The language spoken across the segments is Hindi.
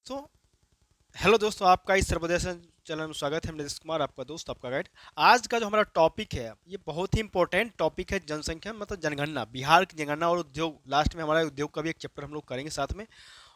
तो हेलो दोस्तों, आपका इस सर्वोदय चैनल में स्वागत है। मैं नीतीश कुमार, आपका दोस्त, आपका गाइड। आज का जो हमारा टॉपिक है ये बहुत ही इंपॉर्टेंट टॉपिक है। जनसंख्या मतलब जनगणना, बिहार की जनगणना और उद्योग। लास्ट में हमारा उद्योग का भी एक चैप्टर हम लोग करेंगे साथ में।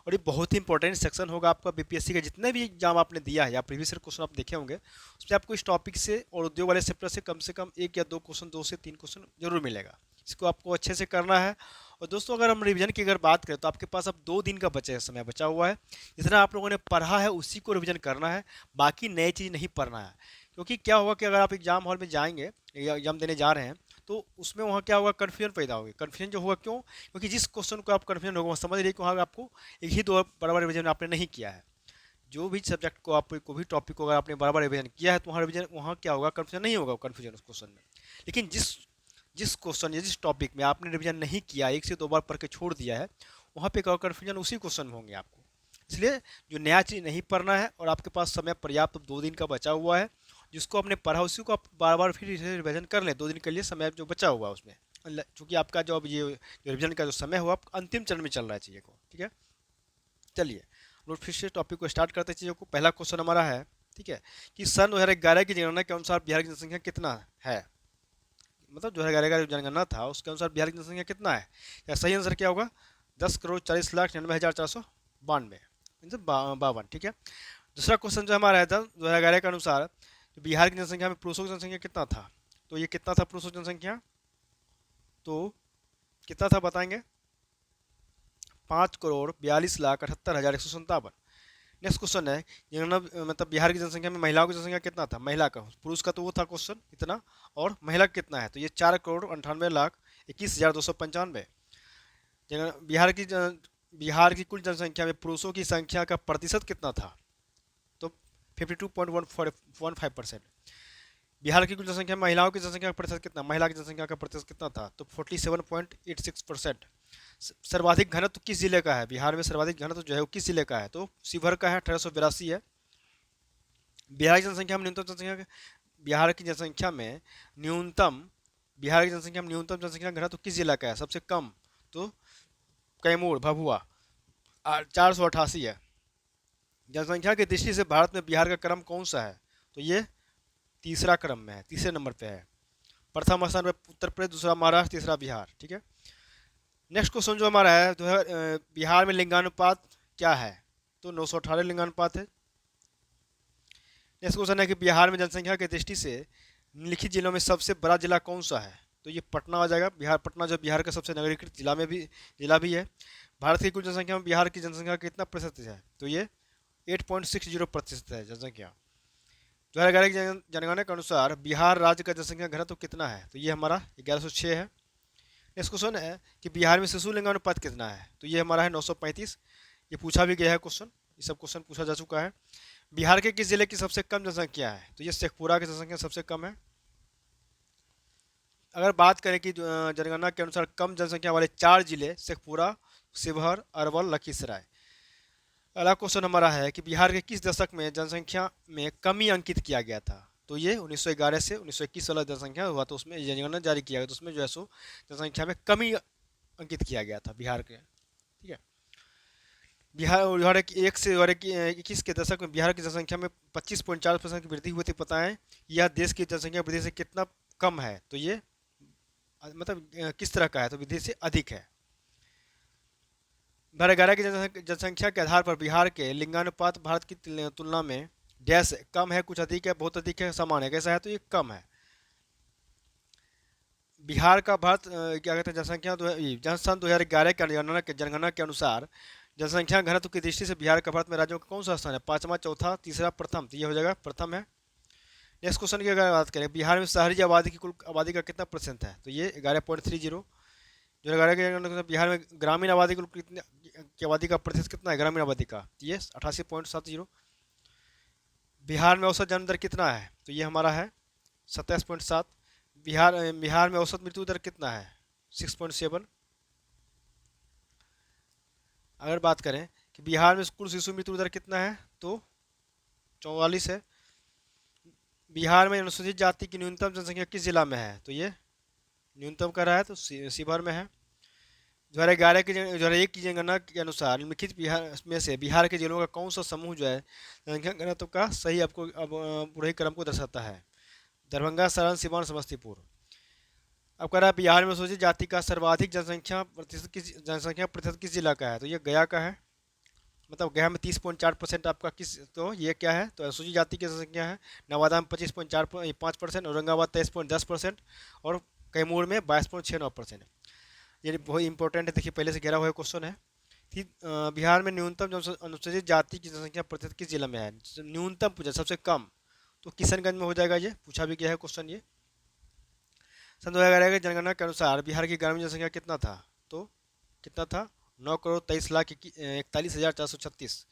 और ये बहुत ही इंपॉर्टेंट सेक्शन होगा आपका बीपीएससी के जितने भी एग्जाम आपने दिया है या प्रीवियस क्वेश्चन आप देखे होंगे, उसमें आपको इस टॉपिक और उद्योग वाले चैप्टर से कम एक या दो क्वेश्चन, 2 से 3 क्वेश्चन जरूर मिलेगा। इसको आपको अच्छे से करना है। और दोस्तों, अगर हम रिवीजन की बात करें तो आपके पास अब 2 दिन का समय बचा हुआ है। जितना आप लोगों ने पढ़ा है उसी को रिवीजन करना है, बाकी नई चीज़ नहीं पढ़ना है। क्योंकि क्या होगा कि अगर आप एग्जाम हॉल में जाएंगे या एग्जाम देने जा रहे हैं तो उसमें वहाँ क्या होगा, कन्फ्यूजन पैदा होगी। कन्फ्यूजन जो होगा क्यों? क्योंकि जिस क्वेश्चन को आप कन्फ्यूजन होगा, समझ रही कि वहाँ आपको एक ही दो बराबर रिवीजन आपने नहीं किया है। जो भी सब्जेक्ट को आप कोई भी टॉपिक को अगर आपने बराबर रिवीजन किया है तो वहाँ रिवीजन वहाँ क्या होगा, कन्फ्यूजन नहीं होगा कन्फ्यूजन उस क्वेश्चन में। लेकिन जिस जिस क्वेश्चन या जिस टॉपिक में आपने रिवीजन नहीं किया, 1 से 2 बार पढ़ के छोड़ दिया है, वहाँ पे क्या कन्फ्यूजन उसी क्वेश्चन में होंगे आपको। इसलिए जो नया चीज़ नहीं पढ़ना है और आपके पास समय पर्याप्त 2 दिन का बचा हुआ है, जिसको आपने पढ़ा उसी को आप बार बार फिर रिवीजन कर लें। 2 दिन के लिए समय जो बचा हुआ है उसमें, चूँकि आपका जो अब ये जो रिवीजन का जो समय हुआ अंतिम चरण में चल रहा है चीज़ें को। ठीक है, चलिए हम लोग फिर से टॉपिक को स्टार्ट करते हैं चीज़ों को। पहला क्वेश्चन हमारा है, ठीक है, कि सन 2011 की जनगणना के अनुसार बिहार की जनसंख्या कितना है। मतलब 2011 का जो जनगणना था उसके अनुसार बिहार की जनसंख्या कितना है। या सही आंसर क्या होगा? 10,40,99,492 मतलब 52। ठीक है, दूसरा क्वेश्चन जो हमारा है था 2011 के अनुसार बिहार की जनसंख्या में पुरुषों की जनसंख्या कितना था। तो ये कितना था पुरुषों की जनसंख्या? तो कितना था बताएंगे? 5,42,78,157। नेक्स्ट क्वेश्चन है, जनगणना मतलब बिहार की जनसंख्या में महिलाओं की जनसंख्या कितना था। महिला का, पुरुष का तो वो था क्वेश्चन इतना, और महिला का कितना है तो ये 4,98,91,21,295। बिहार की कुल जनसंख्या में पुरुषों की संख्या का प्रतिशत कितना था। तो 52.15%। बिहार की कुल जनसंख्या में महिलाओं की जनसंख्या का प्रतिशत कितना, महिला की जनसंख्या का प्रतिशत कितना था। तो 47.86%। सर्वाधिक घनत्व किस जिले का है? बिहार में सर्वाधिक घनत्व जो है वो किस जिले का है? तो शिवहर का है, 1882 है। बिहार की जनसंख्या में न्यूनतम जनसंख्या बिहार की जनसंख्या में न्यूनतम बिहार की जनसंख्या में न्यूनतम जनसंख्या घनत्व किस जिला का है सबसे कम? तो कैमूर, भभुआ, 488 है। जनसंख्या की दृष्टि से भारत में बिहार का क्रम कौन सा है? तो ये तीसरा क्रम में है, तीसरे नंबर पे है। प्रथम स्थान पर उत्तर प्रदेश, दूसरा महाराष्ट्र, तीसरा बिहार। ठीक है, नेक्स्ट क्वेश्चन जो हमारा है तो है बिहार में लिंगानुपात क्या है। तो 918 लिंगानुपात है। नेक्स्ट क्वेश्चन है कि बिहार में जनसंख्या की दृष्टि से निम्नलिखित जिलों में सबसे बड़ा जिला कौन सा है। तो ये पटना आ जाएगा। बिहार, पटना जो बिहार का सबसे नगरीकृत जिला भी है। भारत की कुल जनसंख्या में बिहार की जनसंख्या कितना प्रतिशत है? तो ये 8.60% है जनसंख्या। 2011 की जनगणना के अनुसार बिहार राज्य का जनसंख्या घनत्व कितना है? तो ये हमारा 1106 है। नेक्स्ट क्वेश्चन है कि बिहार में शिशु लिंगानुपात कितना है? तो ये हमारा है 935। ये पूछा भी गया है क्वेश्चन, ये सब क्वेश्चन पूछा जा चुका है। बिहार के किस जिले की सबसे कम जनसंख्या है? तो ये शेखपुरा की जनसंख्या सबसे कम है। अगर बात करें कि जनगणना के अनुसार कम जनसंख्या वाले 4 जिले, शेखपुरा, शिवहर, अरवल, लखीसराय। अगला क्वेश्चन हमारा है कि बिहार के किस दशक में जनसंख्या में कमी अंकित किया गया था। तो ये 1911 से 1921 वाला जनसंख्या हुआ तो उसमें जनगणना जारी किया गया तो उसमें जो है सो जनसंख्या में कमी अंकित किया गया था बिहार के। ठीक है, बिहार एक से 2021 के दशक में बिहार की जनसंख्या में 25.4% की वृद्धि हुई थी। बताएं यह देश की जनसंख्या वृद्धि से कितना कम है। तो ये मतलब किस तरह का है? तो वृद्धि से अधिक है। 2011 की जनसंख्या के आधार पर बिहार के लिंगानुपात भारत की तुलना में डैश कम है, कुछ अधिक है, बहुत अधिक है, समान है। कैसा है? तो ये कम है। बिहार का भारत क्या कहते हैं जनसंख्या सन 2011 की जनगणना के अनुसार जनसंख्या घनत्व की दृष्टि से बिहार का भारत में राज्यों का कौन सा स्थान है? पांचवा, चौथा, तीसरा, प्रथम। तो ये हो जाएगा प्रथम है। नेक्स्ट क्वेश्चन की अगर बात करें, बिहार में शहरी आबादी की कुल आबादी का कितना परसेंट है? तो ये 11.30। जो 11 के जनगणना बिहार में ग्रामीण आबादी कुल कितने की आबादी का प्रतिशत कितना है ग्रामीण आबादी का? तो ये 88.70। बिहार में औसत जन्म दर कितना है? तो ये हमारा है 27.7। बिहार में औसत मृत्यु दर कितना है? 6.7। अगर बात करें कि बिहार में कुल शिशु मृत्यु दर कितना है तो 44 है। बिहार में अनुसूचित जाति की न्यूनतम जनसंख्या किस जिला में है? तो ये न्यूनतम कर रहा है तो शिवहर में है। 2011 की 2001 की जनगणना के अनुसार निम्नलिखित बिहार में से बिहार के जिलों का कौन सा समूह जो है जनसंख्या घनत्व का सही आपको अब पूरे क्रम को दर्शाता है? दरभंगा, सारण, सिवान, समस्तीपुर। अब कह रहा है बिहार में सोचिए जाति का सर्वाधिक जनसंख्या प्रतिशत किस जिला का है? तो ये गया का है। मतलब गया में 30.4% आपका किस, तो ये क्या है? तो अनुसूचित जाति की जनसंख्या है। नवादा में 25.45%, औरंगाबाद 23.10%, और कैमूर में 22.69%। ये बहुत इंपॉर्टेंट है, देखिए पहले से घेरा हुआ क्वेश्चन है कि बिहार में न्यूनतम अनुसूचित जाति की जनसंख्या प्रतिशत किस जिला में है? न्यूनतम पूछा, सबसे कम तो किशनगंज में हो जाएगा। ये पूछा भी गया है क्वेश्चन ये। सन 2011 की जनगणना के अनुसार बिहार की ग्रामीण जनसंख्या कितना था? तो कितना था? 9,23,41,436।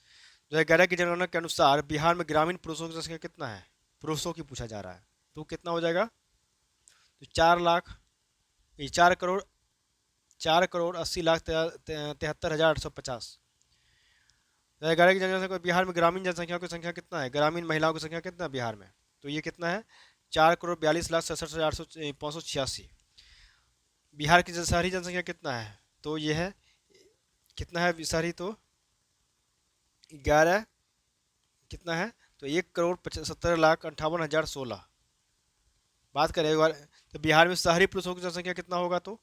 2011 की जनगणना के अनुसार बिहार में ग्रामीण पुरुषों की जनसंख्या कितना है? पुरुषों की पूछा जा रहा है, तो कितना हो जाएगा? तो 4,80,73,850। 2011 की जनगणना को बिहार में ग्रामीण जनसंख्या की संख्या कितना है? ग्रामीण महिलाओं की संख्या कितना है बिहार में? तो ये कितना है? 4,42,67,586। बिहार की शहरी जनसंख्या कितना है? तो ये है, कितना है शहरी? तो 11, कितना है? तो 1,70,58,16। बात करें एक बार, तो बिहार में शहरी पुरुषों की जनसंख्या कितना होगा? तो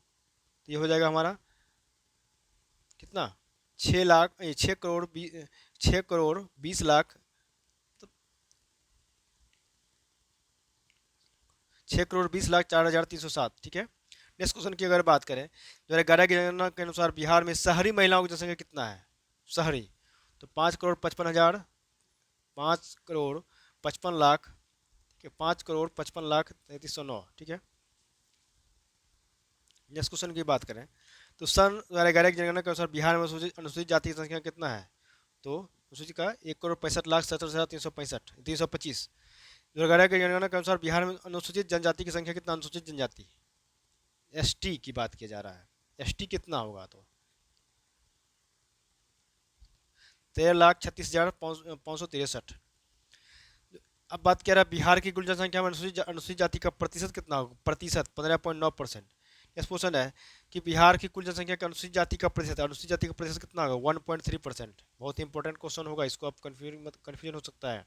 ये हो जाएगा हमारा कितना? 6 लाख, 6,20,00,000, तो 6,20,04,307। ठीक है। नेक्स्ट क्वेश्चन की अगर बात करें, 2011 की जनगणना के अनुसार बिहार में शहरी महिलाओं की जनसंख्या कितना है? शहरी, तो 5,55,000, 5,55,00,000, 5,55,33,900। ठीक है। नेक्स्ट क्वेश्चन की बात करें, तो सन 2011 की जनगणना के अनुसार बिहार में अनुसूचित जाति की संख्या कितना है? तो अनुसूचित का 1,65,67,365, 325। 2011 की जनगणना के अनुसार बिहार में अनुसूचित जनजाति की संख्या कितना? अनुसूचित जनजाति, एसटी की बात किया जा रहा है। एसटी कितना होगा? तो 13,36,563। अब बात किया रहा है बिहार की कुल जनसंख्या में अनुसूचित जाति का प्रतिशत कितना होगा? प्रतिशत 15.9%। नेक्स्ट क्वेश्चन है कि बिहार की कुल जनसंख्या का अनुसूचित जाति का प्रतिशत कितना होगा? 1.3%। बहुत इंपॉर्टेंट क्वेश्चन होगा, इसको आप कन्फ्यूजन हो सकता है।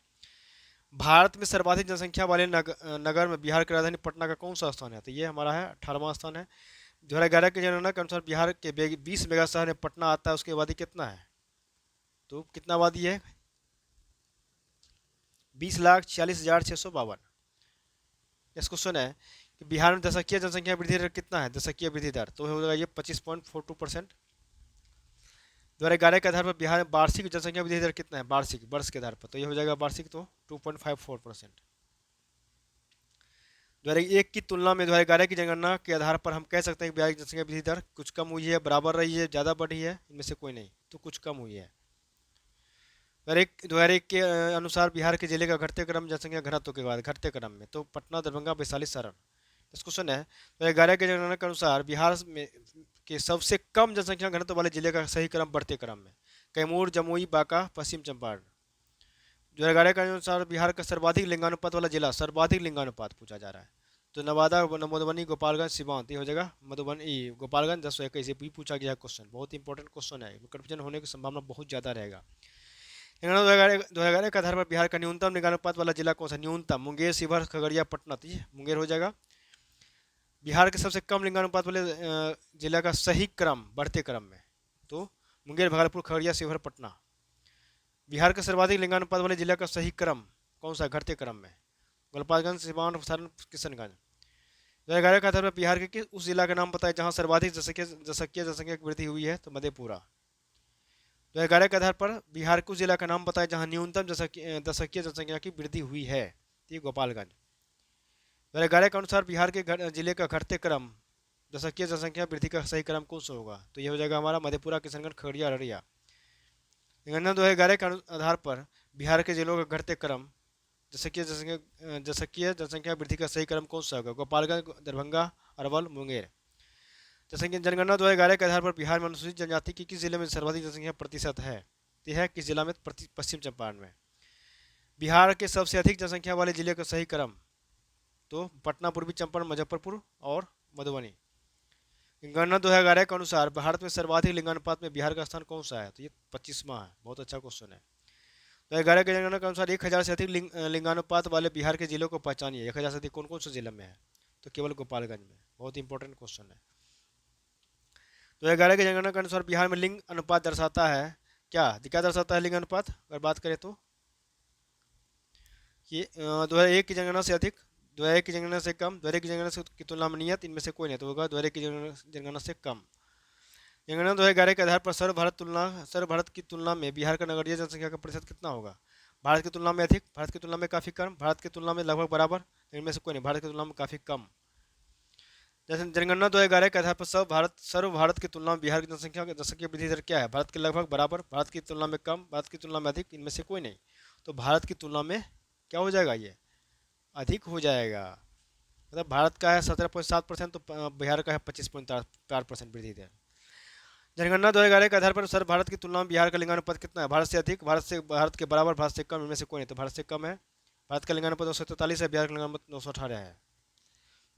भारत में सर्वाधिक जनसंख्या वाले नगर में बिहार की राजधानी पटना का कौन सा स्थान है? तो ये हमारा है 18वां स्थान है। 2011 की जनगणना के अनुसार बिहार के 20 मेगा शहर में पटना आता है, उसकी आबादी कितना है? तो कितना आबादी है? 20,46,652। नेक्स्ट क्वेश्चन है कि बिहार में दशकीय जनसंख्या वृद्धि दर कितना है? दशकीय वृद्धि दर तो हो जाएगा ये 25.42%। 2011 के आधार पर बिहार में वार्षिक जनसंख्या वृद्धि दर कितना है? वार्षिक, वर्ष के आधार पर, तो ये हो जाएगा वार्षिक, तो 2.54%। 2001 की तुलना में 2011 की जनगणना के आधार पर हम कह सकते हैं कि बिहार की जनसंख्या वृद्धि दर कुछ कम हुई है, बराबर रही है, ज़्यादा बढ़ी है, इनमें से कोई नहीं, तो कुछ कम हुई है। 2001 के अनुसार बिहार के जिले का घटते क्रम जनसंख्या घनत्व के बाद घटते क्रम में, तो पटना, दरभंगा, वैशाली, सारण। इस क्वेश्चन है, 2011 के जनगणना के अनुसार बिहार में के सबसे कम जनसंख्या घनत्व वाले जिले का सही क्रम बढ़ते क्रम में, कैमूर, जमुई, बांका, पश्चिम चंपारण। 2011 के अनुसार बिहार का सर्वाधिक लिंगानुपात वाला जिला, सर्वाधिक लिंगानुपात पूछा जा रहा है, तो नवादा, मधुबनी, गोपालगंज, सिवान। ये हो जाएगा मधुबनी, गोपालगंज, 1021। ये भी पूछा गया क्वेश्चन, बहुत इंपॉर्टेंट क्वेश्चन है, कन्फ्यूजन होने की संभावना बहुत ज़्यादा रहेगा। जनगणना 2011 के आधार पर बिहार का न्यूनतम लिंगानुपात वाला जिला कौन सा? न्यूनतम मुंगेर, शिवहर, खगड़िया, पटना। तो ये मुंगेर हो जाएगा। बिहार के सबसे कम लिंगानुपात वाले जिला का सही क्रम बढ़ते क्रम में, तो मुंगेर, भागलपुर, खगड़िया, शिवहर, पटना। बिहार के सर्वाधिक लिंगानुपात वाले जिला का सही क्रम कौन सा? घटते क्रम में, गोपालगंज, सिवान, सारण, किशनगंज। 2011 के आधार पर बिहार के उस जिला का नाम बताएं जहां सर्वाधिक जनसंख्या की वृद्धि हुई है, तो मधेपुरा। 2011 के आधार पर बिहार के उस जिला का नाम बताएं जहां न्यूनतम दशकीय जनसंख्या की वृद्धि हुई है, तो ये गोपालगंज। 2011 के अनुसार बिहार के जिले का घटते क्रम दशकीय जनसंख्या वृद्धि का सही क्रम कौन सा होगा? तो ये हो जाएगा हमारा मधेपुरा, किशनगंज, खगड़िया, अररिया। जनगणना 2011 के आधार पर बिहार के जिलों का घटते क्रम दशकीय जनसंख्या वृद्धि का सही क्रम कौन सा होगा? गोपालगंज, दरभंगा, अरवल, मुंगेर। जनगणना 2011 के आधार पर बिहार में अनुसूचित जनजाति की किस जिले में सर्वाधिक जनसंख्या प्रतिशत है? तो है किस जिला में? पश्चिम चंपारण में। बिहार के सबसे अधिक जनसंख्या वाले जिले का सही क्रम, तो पटना, पूर्वी चंपारण, मुजफ्फरपुर और मधुबनी। जनगणना 2011 के अनुसार भारत में सर्वाधिक लिंगानुपात में बिहार का स्थान कौन सा है? तो ये 25वां है। बहुत अच्छा क्वेश्चन है। 2011 के जनगणना के अनुसार 1000 से अधिक लिंगानुपात वाले बिहार के जिलों को पहचानिए। 1000 से अधिक कौन कौन से जिले में है? तो केवल गोपालगंज में। बहुत इंपॉर्टेंट क्वेश्चन है। 2011 की जनगणना के अनुसार बिहार में लिंग अनुपात दर्शाता है क्या? क्या दर्शाता है लिंग अनुपात अगर बात करें तो? ये 2001 की जनगणना से अधिक, 2001 की जनगणना से कम, 2001 की जनगणना की तुलना में नियत, इनमें से कोई नहीं तो होगा 2001 की जनगणना से कम। जनगणना 2011 के आधार पर सर्व भारत की तुलना में बिहार का नगरीय जनसंख्या का प्रतिशत कितना होगा? भारत की तुलना में अधिक, भारत की तुलना में काफ़ी कम, भारत की तुलना में लगभग बराबर, इनमें से कोई नहीं, भारत की तुलना में काफ़ी कम। जैसे जनगणना 2011 के आधार पर सर्व भारत की तुलना में बिहार की जनसंख्या वृद्धि दर क्या है? भारत के लगभग बराबर, भारत की तुलना में कम, भारत की तुलना में अधिक, इनमें से कोई नहीं। तो भारत की तुलना में क्या हो जाएगा? ये अधिक हो जाएगा। मतलब भारत का है 17.7%, तो बिहार का है 25.4% वृद्धि दर। जनगणना 2011 के आधार पर सर्व भारत की तुलना में बिहार का लिंगानुपात कितना है? भारत से अधिक, भारत के बराबर, भारत से कम, इनमें से कोई नहीं तो भारत से कम है। भारत का लिंगानुपात 243 है, बिहार का लिंगानुपात 918 है।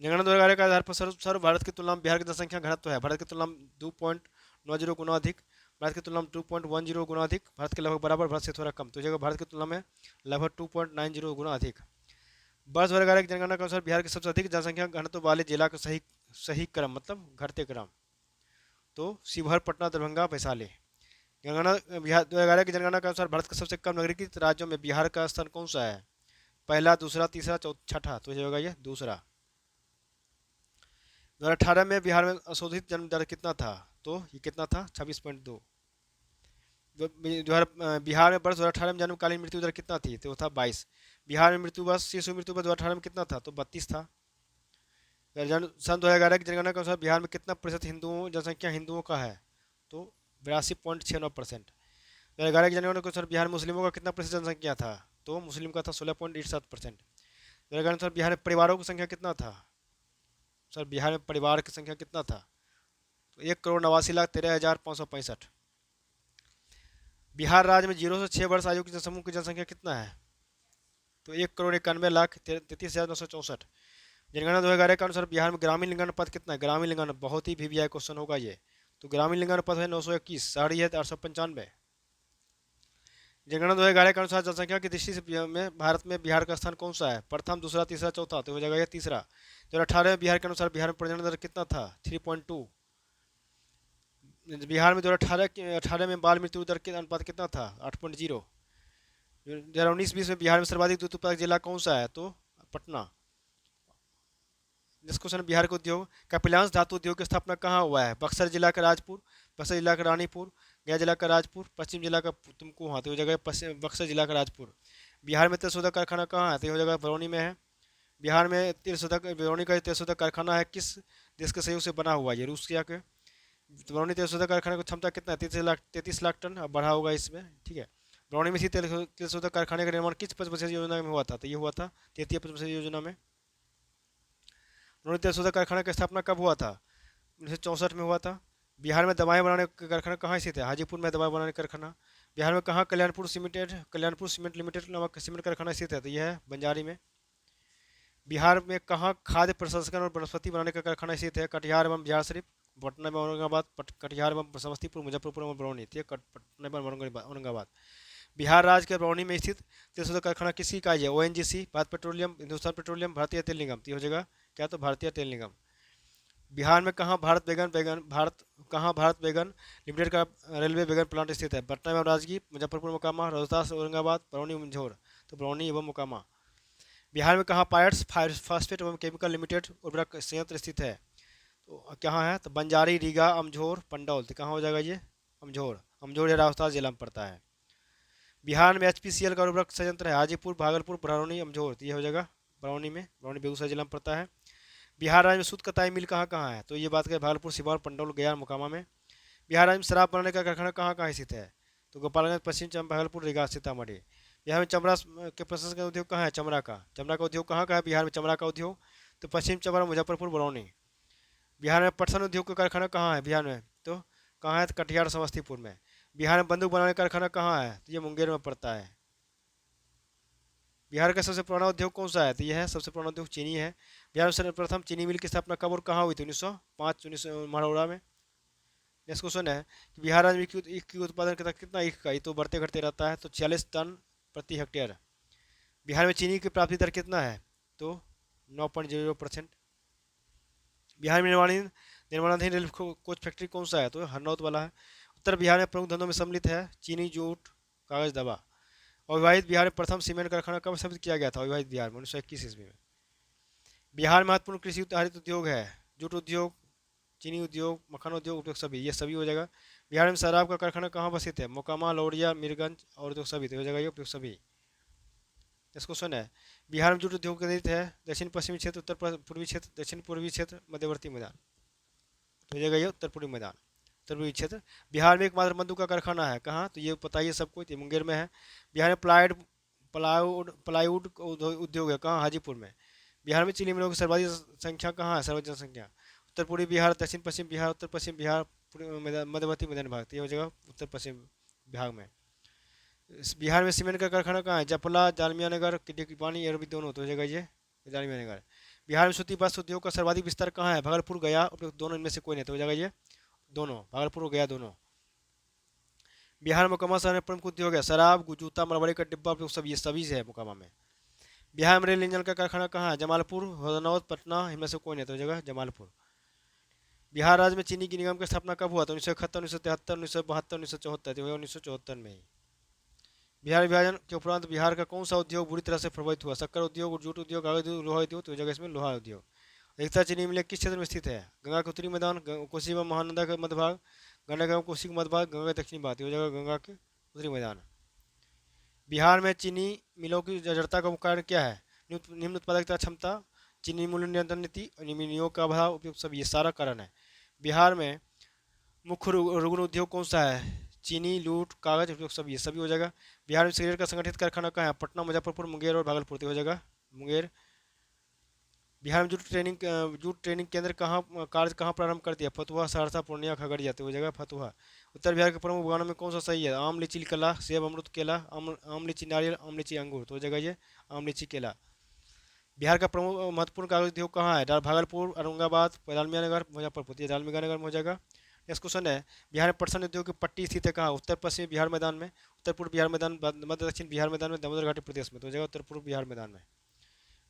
जनगणना 2011 के आधार पर सर्व भारत की तुलना में बिहार की जनसंख्या घनत्व है। भारत की तुलना में 2.90 गुना अधिक, भारत की तुलना में 2.10 गुना अधिक, भारत के लगभग बराबर, भारत से थोड़ा कम, तो जगह भारत की तुलना में लगभग 2.90 गुना अधिक। वर्ष 2011 की जनगणना के अनुसार बिहार के सबसे अधिक जनसंख्या घनत्व वाले जिला का सही क्रम मतलब घटते क्रम तो शिवहर, पटना, दरभंगा, वैशाली। जनगणना बिहार 2011 की जनगणना के अनुसार भारत के सबसे कम नगरीकृत राज्यों में बिहार का स्थान कौन सा है? पहला, दूसरा, तीसरा, छठा, तो ये होगा ये दूसरा। 2018 में बिहार में अशोधित जन्म दर कितना था? तो ये कितना था? 26.2। बिहार में वर्ष 2018 में जन्मकालीन मृत्यु दर कितना थी? तो वो था 22। बिहार में शिशु मृत्यु वर्ष 2018 में कितना था? तो 32 था। सन 2011 की जनगणना के अनुसार बिहार में कितना प्रतिशत जनसंख्या हिंदुओं का है? तो 82.69%। 2011 की जनगणना के अनुसार बिहार में मुस्लिमों का कितना प्रतिशत जनसंख्या था? तो मुस्लिम का था 16.87%। 2011 के अनुसार बिहार में परिवारों की संख्या कितना था? सर बिहार में परिवार की संख्या कितना था? तो 1,89,13,565। बिहार राज्य में 0 से 6 वर्ष आयु के समूह की जनसंख्या कितना है? तो 1,91,33,964। जनगणना 2011 के अनुसार बिहार में ग्रामीण लिंगानुपात कितना है? ग्रामीण लिंगानुपात बहुत ही वीवीआई क्वेश्चन होगा ये। तो ग्रामीण लिंगानुपात है 921, शहरी है 895। जनगणना 2011 के अनुसार जनसंख्या की दृष्टि से में भारत में बिहार का स्थान कौन सा है? प्रथम, दूसरा, तीसरा, चौथा, तो हो जाएगा ये तीसरा। 2018 में बिहार के अनुसार बिहार में प्रजनन दर कितना था? 3.2। बिहार में 2018 में बाल मृत्यु दर के अनुपात कितना था? 8.0। 2019-20 में बिहार में सर्वाधिक दूध उत्पादक जिला कौन सा है? तो पटना। नेक्स्ट क्वेश्चन, बिहार के उद्योग कपिलांश धातु उद्योग की स्थापना कहाँ हुआ है? बक्सर जिला का राजपुर, बक्सर जिला का रानीपुर, गया जिला का राजपुर, पश्चिम जिला का तुमको वहाँ तो जगह बक्सर जिला का राजपुर। बिहार में तेल शोधक कारखाना कहाँ है? तो जगह बरौनी में है। बिहार में बरौनी का तेल शोधक कारखाना है किस देश के सहयोग से बना हुआ है? ये रूसिया के। तो बरौनी तेल शोधक कारखाने की क्षमता कितना है? 33 लाख टन, अब बढ़ा होगा इसमें, ठीक है। बरौनी में इसी तेल शोधक कारखाने का निर्माण किस पंचवर्षीय योजना में हुआ था? तो ये हुआ था तृतीय पंचवर्षीय योजना में। बरौनी तेल शोधक कारखाना की स्थापना कब हुआ था? 1964 में हुआ था। बिहार में दवाएं बनाने का कारखाना कहाँ स्थित है? हाजीपुर में दवाएं बनाने का कारखाना। बिहार में कहाँ कल्याणपुर सीमेंट लिमिटेड नामक सीमेंट कारखाना स्थित है? तो यह है बंजारी में। बिहार में कहाँ खाद्य प्रसंस्करण और वनस्पति बनाने का कारखाना स्थित है? कटिहार एवं बिहार शरीफ। पटना में औरंगाबाद, कटिहार एवं समस्तीपुर, मुजफ्फरपुर एवं बरौनी, पटना में औरंगाबाद। बिहार राज्य के बरौनी में स्थित तेल शोधक कारखाना किसकी इकाई है? ONGC, Bharat petroleum, Hindustan petroleum, भारतीय तेल निगम, तो हो जाएगा क्या? तो भारतीय तेल निगम। बिहार में कहाँ भारत बेगन लिमिटेड का रेलवे बेगन प्लांट स्थित है? पटना एवं राजगीर, मुजफ्फरपुर मोकामा, रोहतास, औरंगाबाद, बरौनी, मंझौर, तो बरौनी एवं मोकामा। बिहार में कहाँ पायड्स फास्फेट एवं केमिकल लिमिटेड उर्वरक संयंत्र स्थित है? तो कहाँ है? तो बंजारी, रीगा, अमझोर, पंडौल, तो कहाँ हो जाएगा ये? अमझोर या रोहतास जिला में पड़ता है। बिहार में एचपीसीएल का उर्वरक संयंत्र है हाजीपुर, भागलपुर, बरौनी, अमझोर, तो ये हो जाएगा बरौनी में, बरौनी बेगूसराय जिला में पड़ता है। बिहार राज्य में सूत कताई मिल कहाँ कहाँ है? तो ये बात करें भागलपुर, सिवान, पंडौल, गया, मोकामा में। बिहार राज्य में शराब बनाने का कारखाना कहाँ कहाँ स्थित है? तो गोपालगंज, पश्चिम भागलपुर, रीगा, सीतामढ़ी। बिहार में चमड़ा के प्रसंस्करण उद्योग कहाँ है? चमड़ा का उद्योग कहाँ का है? बिहार में चमड़ा का उद्योग तो पश्चिम चंपारण, मुजफ्फरपुर, बरौनी। बिहार में पटसन उद्योग का कारखाना कहाँ है? बिहार में तो कहाँ है? तो कटिहार, समस्तीपुर में। बिहार में बंदूक बनाने का कारखाना कहाँ है? तो ये मुंगेर में पड़ता है। बिहार का सबसे पुराना उद्योग कौन सा है? तो यह है सबसे पुराना उद्योग चीनी है। बिहार में सर्वप्रथम चीनी मिल की स्थापना कब और कहाँ हुई थी? 1905, 1900 मढ़ौरा में। नेक्स्ट क्वेश्चन है कि बिहार राज्य में ईख की उत्पादन कितना कितना ईख का? ये तो बढ़ते घटते रहता है, तो 46 टन प्रति हेक्टेयर। बिहार में चीनी की प्राप्ति दर कितना है? तो 9.00%। बिहार में निर्माणाधीन रेल कोच फैक्ट्री कौन सा है? तो हरनौत वाला है। उत्तर बिहार में प्रमुख धंधों में सम्मिलित है चीनी, जूट, कागज, दवा। अविभाजित बिहार में प्रथम सीमेंट कारखाना कब स्थापित किया गया था? अविभाजित बिहार में 1921 ईस्वी में। बिहार में महत्वपूर्ण कृषि आधारित उद्योग है जूट उद्योग, चीनी उद्योग, मखाना उद्योग, उद्योग सभी, ये सभी हो जाएगा। बिहार में शराब का कारखाना कहाँ बसित है? मोकामा, लौरिया, मीरगंज और उद्योग सभी, तो हो जाएगा ये उद्योग सभी। नेक्स्ट क्वेश्चन है बिहार में जूट उद्योग केंद्रित है दक्षिण पश्चिमी क्षेत्र, उत्तर पूर्वी क्षेत्र, दक्षिण पूर्वी क्षेत्र, मध्यवर्ती मैदान, तो हो जाएगा ये उत्तर पूर्वी मैदान, उत्तर पूर्वी क्षेत्र। बिहार में एकमात्र मधु का कारखाना है कहाँ? तो ये बताइए सबको, ये मुंगेर में है। बिहार में प्लाईवुड उद्योग है कहाँ? हाजीपुर में। बिहार में चीनी मिलों की सर्वाधिक संख्या कहाँ है? सर्वाधिक जनसंख्या उत्तर पूर्वी बिहार, दक्षिण पश्चिम बिहार, उत्तर पश्चिम बिहार, मध्यवर्ती मैदान भाग, तो ये हो जाएगा उत्तर पश्चिम बिहार में। बिहार में सीमेंट का कारखाना कहाँ है? जपला, जालमिया नगर, पानी, और भी दोनों, तो हो जाएगा ये जालमिया नगर। बिहार में सूती वस्त्र उद्योग का सर्वाधिक विस्तार कहाँ है? भागलपुर, गया, उपयुक्त दोनों इनमें से कोई नहीं, तो हो जाएगा ये दोनों, भागलपुर और गया दोनों। बिहार में मोकामा शहर में प्रमुख उद्योग है शराब, जूता, मरवाड़ी का डिब्बा, उपयोग सब, ये सभी से है मोकामा में। बिहार में रेल इंजन का कारखाना कहाँ है? जमालपुर, हरनौत, पटना, इनमें से कोई नहीं, तो हो जाएगा जमालपुर। बिहार राज्य में चीनी की निगम की स्थापना कब हुआ था? 1971, 1973, 1972, 1974, तो 1974 में ही। बिहार विभाजन के उपरांत बिहार का कौन सा उद्योग बुरी तरह से प्रभावित हुआ? शक्कर उद्योग, जूट उद्योग, कागज उद्योग, लोहा उद्योग, तो जगह इसमें लोहा उद्योग। एकता चीनी मिल किस क्षेत्र में स्थित है? गंगा के उत्तरी मैदान, कोसी व महानंदा का मध्य भाग, गंडक एवं कोसी का मध्य भाग, गंगा के दक्षिणी भाग, हो जाएगा गंगा के उत्तरी मैदान। बिहार में चीनी मिलों की जर्जरता का कारण क्या है? निम्न उत्पादकता क्षमता, चीनी मूल्य नियंत्रण नीति, विनियोग का अभाव, उपयोग सब, ये सारा कारण है। बिहार में मुख्य रुग्ण उद्योग कौन सा है? चीनी, लूट, कागज, उपयोग सब, ये सभी हो जाएगा। बिहार में सिगरेट का संगठित कारखाना कहाँ है? पटना, मुजफ्फरपुर, मुंगेर और भागलपुर, तो हो जाएगा मुंगेर। बिहार में जूट ट्रेनिंग केंद्र कहाँ कार्य कहाँ प्रारंभ कर दिया? फतुहा, सहरसा, पूर्णिया, खगड़िया, तो हो जाएगा फतुहा। उत्तर बिहार के प्रमुख उद्यानों में कौन सा सही है? आम, लीची, केला, सेब, अमरूद, केला, आम लीची नारियल, आम लीची अंगूर, तो हो जाएगा ये आम लीची केला। बिहार का प्रमुख महत्वपूर्ण कागज उद्योग कहाँ है? भागलपुर, औरंगाबाद, डालमिया नगर, मुजफ्फरपुर, ये डालमिया नगर में हो जाएगा। नेक्स्ट क्वेश्चन है बिहार में पटसन उद्योग की पट्टी स्थित है कहाँ? उत्तर पश्चिम बिहार मैदान में, उत्तर पूर्व बिहार मैदान, मध्य दक्षिण बिहार मैदान में, दामोदर घाटी प्रदेश में, तो हो जाएगा उत्तर पूर्व बिहार मैदान में।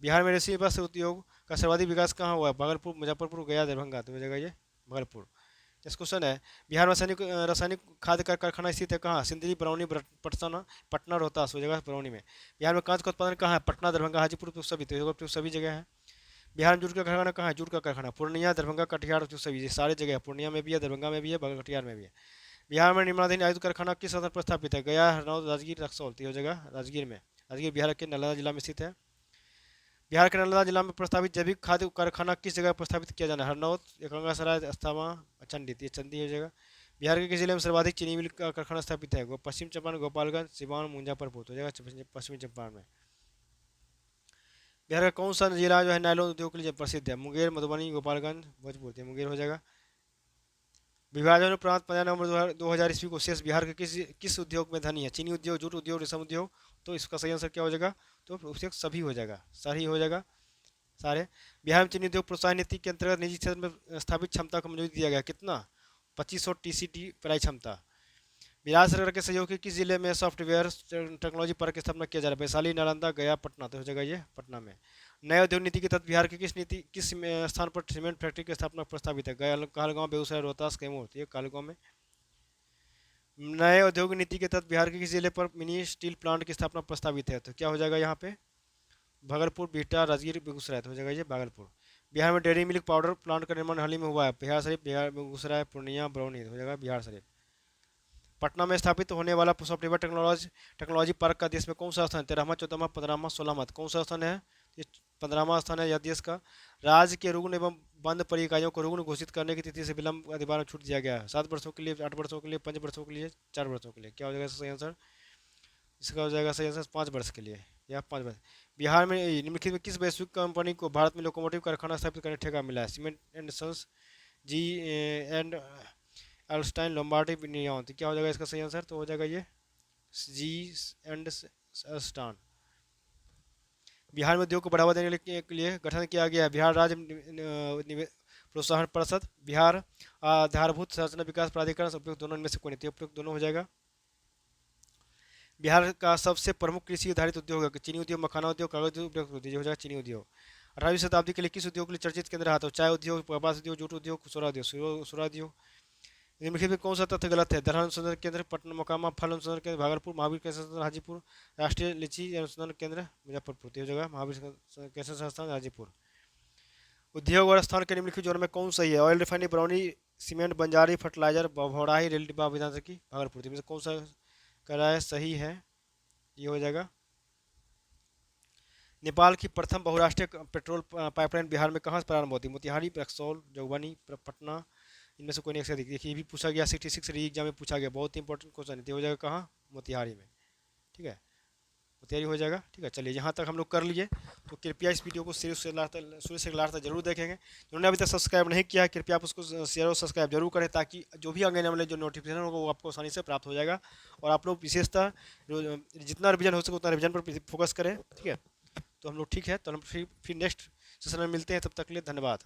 बिहार में रेशमी वस्त्र उद्योग का सर्वाधिक विकास कहाँ हुआ है? भागलपुर, मुजफ्फरपुर, गया, दरभंगा, तो हो जाएगा ये भागलपुर। नेक्स्ट क्वेश्चन है बिहार में रासायनिक खाद का कारखाना स्थित है कहाँ? सिंदरी, बरौनी, पटना, पटना, रोहतास, हो जाएगा बरौनी में। बिहार में कांच का उत्पादन कहाँ है? पटना, दरभंगा, हाजीपुर, तो सभी, तो सभी जगह है। बिहार में जूट का कारखाना कहाँ है? जूट का कारखाना पूर्णिया, दरभंगा, कटिहार, तो सभी, ये सारी जगह है, पूर्णिया में भी है, दरभंगा में भी है, कटिहार में भी है। बिहार में निर्माणाधीन आयुध कारखाना किस स्थान पर स्थापित है? गया, हरनौत, राजगीर, रक्सौल, तो हो जाएगा राजगीर में। राजगीर बिहार के नालंदा जिला में स्थित है। बिहार के नालंदा जिला में प्रस्तावित जैविक खाद्य कारखाना किस जगह पर स्थापित किया जाना है? हरनौत, गंगासराय, अस्थामा, चंडी, ये चंदी हो जाएगा। बिहार के किस जिले में सर्वाधिक चीनी मिल का कारखाना स्थापित है? पश्चिम चंपारण, गोपालगंज, सिवान, मुजफ्फरपुर, तो हो जाएगा पश्चिमी चंपारण में। बिहार का कौन सा जिला जो है नायलॉन उद्योग के लिए प्रसिद्ध है? मुंगेर, मधुबनी, गोपालगंज, भोजपुर, तो मुंगेर हो जाएगा। विभाजन उपरांत 15 नवंबर 2000 ईस्वी को शेष बिहार के किस उद्योग में धनी है? चीनी उद्योग, जूट उद्योग, रेशम उद्योग, तो इसका सही आंसर क्या हो जाएगा? तो उससे सभी हो जाएगा, सही हो जाएगा सारे। बिहार में चीनी उद्योग प्रोत्साहन नीति के अंतर्गत निजी क्षेत्र में स्थापित क्षमता को मंजूरी दिया गया कितना? 2500 टीसीटी प्राय क्षमता। बिहार सरकार के सहयोग से किस जिले में सॉफ्टवेयर टेक्नोलॉजी पार्क की स्थापना किया जा रहा है? वैशाली, नालंदा, गया, पटना, तो हो जाएगा ये पटना में। नए उद्योग नीति के तहत बिहार की किस स्थान पर सीमेंट फैक्ट्री की स्थापना प्रस्तावित है? गया, कहलगांव, बेगूसराय, रोहतास, कैमूर, तो ये कहलगांव में। नए औद्योगिक नीति के तहत बिहार के किस जिले पर मिनी स्टील प्लांट की स्थापना प्रस्तावित है? तो क्या हो जाएगा यहाँ पे? भागलपुर, बिहटा, राजगीर, बेगूसराय, तो हो जाएगा ये भागलपुर। बिहार में डेयरी मिल्क पाउडर प्लांट का निर्माण हाल ही में हुआ है? बिहार शरीफ, बिहार, बेगूसराय, पूर्णिया, बरौनी, तो हो जाएगा बिहार शरीफ। पटना में स्थापित होने वाला सॉफ्टवेयर टेक्नोलॉजी पार्क का देश में कौन सा स्थान? 13वां, 14वां, 15वां, 16वां, कौन सा स्थान है? ये 15वां स्थान है यह देश का। राज्य के रुग्ण एवं बंद परिइकाइयों को रुग्ण घोषित करने की तिथि से विलंब अधिभार में छूट दिया गया है। 7 वर्षों के लिए, 8 वर्षों के लिए, 5 वर्षों के लिए, 4 वर्षों के लिए, क्या हो जाएगा सही आंसर? इसका हो जाएगा सही आंसर 5 वर्ष के लिए या 5 वर्ष। बिहार में निम्नलिखित में किस वैश्विक कंपनी को भारत में लोकोमोटिव कारखाना स्थापित करने ठेका मिला है? Cement and sons, G and अल्स्टाइन, लोम्बार्डी, नियॉन, तो क्या हो जाएगा इसका सही आंसर? तो हो जाएगा ये जी एंड अल्स्टान। बिहार में उद्योग को बढ़ावा देने के लिए गठन किया गया है बिहार राज्य प्रोत्साहन परिषद, बिहार आधारभूत संरचना विकास प्राधिकरण। उपयुक्त दोनों इनमें से कोई नहीं, तो उपयुक्त दोनों हो जाएगा। बिहार का सबसे प्रमुख कृषि आधारित उद्योग है चीनी उद्योग, मखाना उद्योग, कागज उद्योग, उपयुक्त उद्योग हो जाएगा चीनी उद्योग। 18वीं शताब्दी के लिए किस उद्योग के लिए चर्चित केंद्र रहा? तो चाय उद्योग, कपास उद्योग, जूट उद्योग, सोरा उद्योग। सोरा उद्योग। निम्नलिखित में कौन सा तथ्य गलत है? दलहन अनुसंधान केंद्र पटना, मोकामा फल अनुसंधान केंद्र भागलपुर, महावीर कृषि संस्थान हाजीपुर, राष्ट्रीय लीची अनुसंधान केंद्र मुजफ्फरपुर। तो ये जगह महावीर कृषि संस्थान हाजीपुर। उद्योग और स्थान के निम्नलिखित जोन में कौन सही है? Oil refinery, Barauni, cement, Banjari, fertiliser, Bhaurahi, rail डिब्बा, अभियांत्रिकी, भागलपुर। इनमें से कौन सा कह रहा है सही है? ये हो जाएगा। नेपाल की प्रथम बहुराष्ट्रीय पेट्रोल पाइपलाइन बिहार में कहाँ से प्रारंभ होती है? मोतिहारी, रक्सौल, जोगबनी, पटना। इनमें से कोई नहीं। देखिए ये भी पूछा गया, 66 री एग्जाम में पूछा गया, बहुत ही इंपॉर्टेंट क्वेश्चन है। हो जाएगा कहाँ? मोतिहारी में। ठीक है, मोतिहारी हो जाएगा। ठीक है, चलिए यहाँ तक हम लोग कर लिए। तो कृपया इस वीडियो को शुरू से लास्ट तक जरूर देखेंगे। जिन्होंने अभी तक सब्सक्राइब नहीं किया है कृपया आप उसको शेयर और सब्सक्राइब जरूर करें, ताकि जो भी आगे वाले जो नोटिफिकेशन होगा वो आपको आसानी से प्राप्त हो जाएगा। और आप लोग विशेषतः जितना रिवीजन हो सके उतना रिवीजन पर फोकस करें। ठीक है, तो हम लोग ठीक है, तो हम फिर नेक्स्ट सेशन में मिलते हैं। तब तक के लिए धन्यवाद।